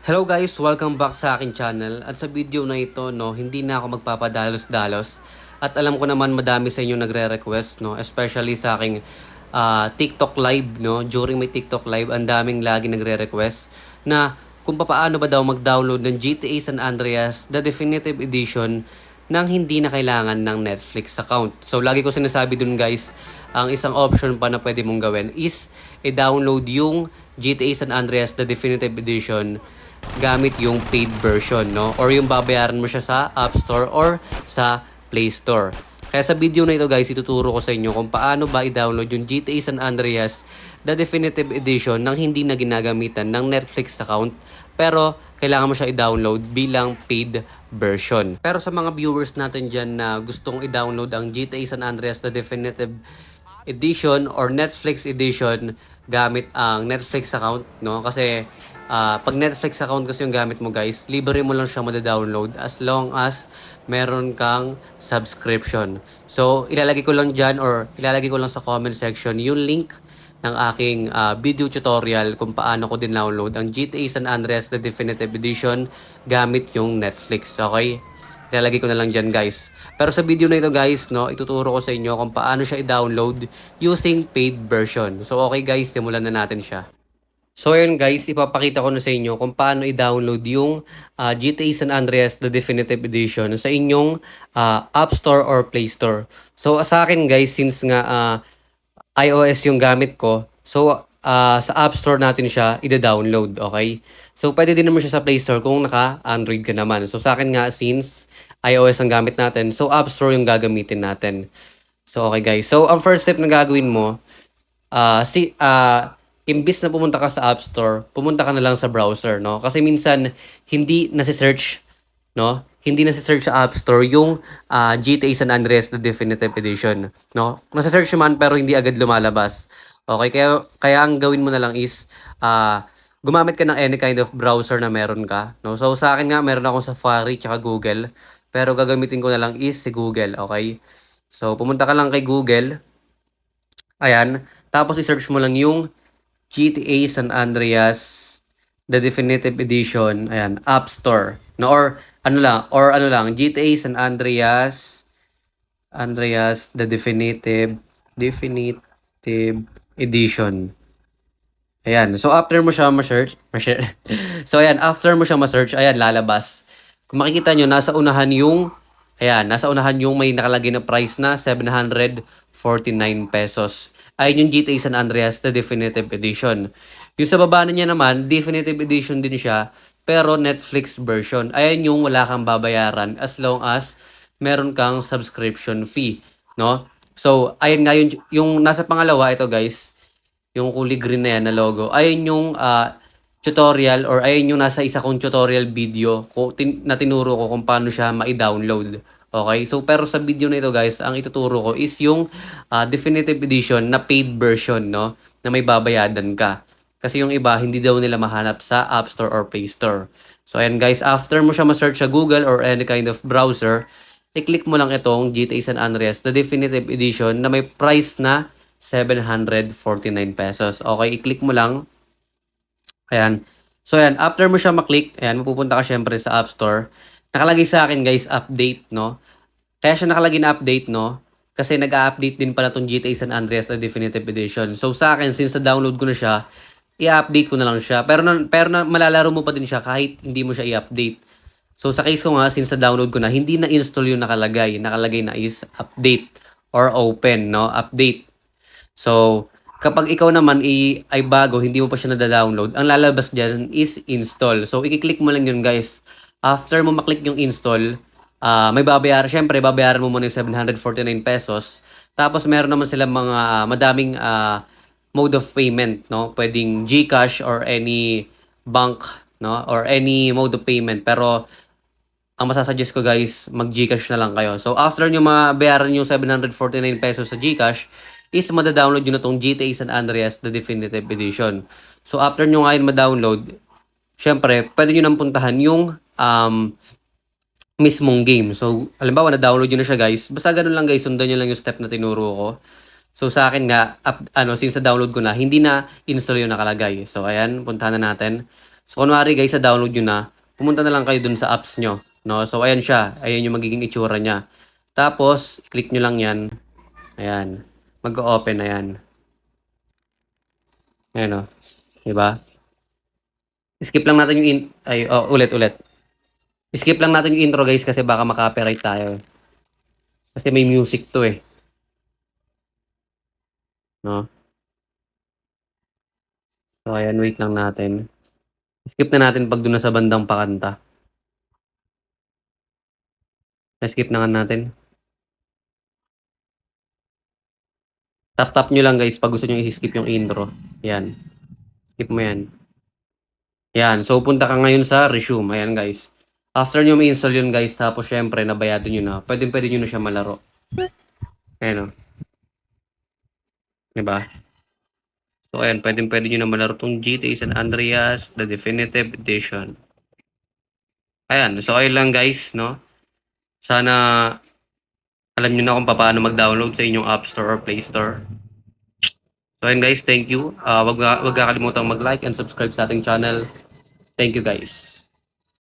Hello guys, welcome back sa akin channel. At sa video na ito, hindi na ako magpapadalos-dalos. At alam ko naman madami sa inyo nagre-request, especially sa aking TikTok live, During my TikTok live, ang daming lagi nagre-request na kung paano ba daw mag-download ng GTA San Andreas The Definitive Edition nang hindi na kailangan ng Netflix account. So lagi ko sinasabi dun guys, ang isang option pa na pwede mong gawin is i-download yung GTA San Andreas The Definitive Edition gamit yung paid version, or yung babayaran mo siya sa App Store or sa Play Store. Kaya sa video na ito guys, ituturo ko sa inyo kung paano ba i-download yung GTA San Andreas The Definitive Edition nang hindi na ginagamitan ng Netflix account, pero kailangan mo siya i-download bilang paid version. Pero sa mga viewers natin dyan na gustong i-download ang GTA San Andreas The Definitive Edition or Netflix Edition gamit ang Netflix account, kasi pag Netflix account kasi yung gamit mo guys, libre mo lang siya mada-download as long as meron kang subscription. So, ilalagay ko lang dyan or ilalagay ko lang sa comment section yung link ng aking video tutorial kung paano ko din download ang GTA San Andreas The Definitive Edition gamit yung Netflix. Okay? Ilalagay ko na lang dyan guys. Pero sa video na ito guys, ituturo ko sa inyo kung paano siya i-download using paid version. So okay guys, simulan na natin siya. So ayun guys, ipapakita ko na sa inyo kung paano i-download yung GTA San Andreas The Definitive Edition sa inyong App Store or Play Store. So sa akin guys, since nga iOS yung gamit ko, so sa App Store natin siya i-download, okay? So pwede din naman siya sa Play Store kung naka-Android ka naman. So sa akin nga, since iOS ang gamit natin, so App Store yung gagamitin natin. So okay guys, so ang first step na gagawin mo, imbis na pumunta ka sa App Store, pumunta ka na lang sa browser, Kasi minsan, hindi nasi-search, Hindi nasi-search sa App Store yung GTA San Andreas The Definitive Edition, Nasi-search man pero hindi agad lumalabas. Okay, kaya ang gawin mo na lang is, gumamit ka ng any kind of browser na meron ka, So sa akin nga, meron akong Safari tsaka Google, pero gagamitin ko na lang is si Google, okay? So, pumunta ka lang kay Google, ayan, tapos i-search mo lang yung GTA San Andreas The Definitive Edition, ayan, App Store. Or ano lang, GTA San Andreas The Definitive Edition. Ayan, so after mo siya ma-search. So ayan, after mo siya ma-search, ayan, lalabas. Kung makikita nyo, nasa unahan yung may nakalagay na price na 749 pesos. Ayun yung GTA San Andreas The Definitive Edition. Yung sa baba na niya naman, Definitive Edition din siya, pero Netflix version. Ayun yung wala kang babayaran as long as meron kang subscription fee, So, ayun nga yung nasa pangalawa, ito guys, yung kulay green na yan na logo. Ayun yung tutorial or ayun yung nasa isa kong tutorial video na tinuro ko kung paano siya ma-download. Okay? So, pero sa video na ito guys, ang ituturo ko is yung Definitive Edition na paid version, na may babayadan ka. Kasi yung iba, hindi daw nila mahanap sa App Store or Play Store. So, ayan guys, after mo siya ma-search sa Google or any kind of browser, i-click mo lang itong GTA San Andreas The Definitive Edition na may price na 749 pesos. Okay, i-click mo lang. Ayan. So, ayan, after mo siya maklik, ayan, mapupunta ka syempre sa App Store. Nakalagay sa akin guys, update, Kaya siya nakalagay na update, Kasi nag-a-update din pala itong GTA San Andreas The Definitive Edition. So sa akin, since na-download ko na siya, i-update ko na lang siya. Pero malalaro mo pa din siya kahit hindi mo siya i-update. So sa case ko nga, since na-download ko na, hindi na-install yung nakalagay. Nakalagay na is update or open, Update. So, kapag ikaw naman ay bago, hindi mo pa siya na-download, ang lalabas dyan is install. So, i-click mo lang yun guys. After mo maklik yung install, may babayaran. Siyempre, babayaran mo muna yung 749 pesos. Tapos, meron naman sila mga madaming mode of payment, Pwedeng GCash or any bank, or any mode of payment. Pero, ang masasuggest ko guys, mag-GCash na lang kayo. So, after nyo mabayaran yung 749 pesos sa GCash, is mada-download nyo na itong GTA San Andreas The Definitive Edition. So, after nyo ngayon ma-download, syempre, pwede nyo nang puntahan yung mismong game. So, halimbawa, na-download nyo na siya guys. Basta ganun lang guys, sundan nyo lang yung step na tinuro ko. So, sa akin nga, since na-download ko na, hindi na install yung nakalagay. So, ayan, puntahan na natin. So, kunwari guys, sa download nyo na, pumunta na lang kayo dun sa apps nyo. No? So, ayan siya. Ayan yung magiging itsura niya. Tapos, click nyo lang yan. Ayan. Mag-open na yan. Ayan o. Diba? Skip lang natin yung ulit. Skip lang natin yung intro guys kasi baka makapiright tayo. Kasi may music to eh. No? So, ayan, wait lang natin. Skip na natin pag doon na sa bandang pakanta. Skip na nga natin. Tap-tap nyo lang guys pag gusto nyo i-skip yung intro. Yan. Skip mo yan. Yan. So, punta ka ngayon sa resume. Ayan guys. After nyo ma-install yun guys, tapos syempre, nabayado nyo na, pwede nyo na siya malaro. Ayan o. Diba? So, ayan, pwede nyo na malaro tong GTA San Andreas, the Definitive Edition. Ayan. So, ayun lang guys, no? Sana alam nyo na kung paano mag-download sa inyong App Store or Play Store. So ayun guys, thank you. Wag kakalimutan mag-like and subscribe sa ating channel. Thank you guys.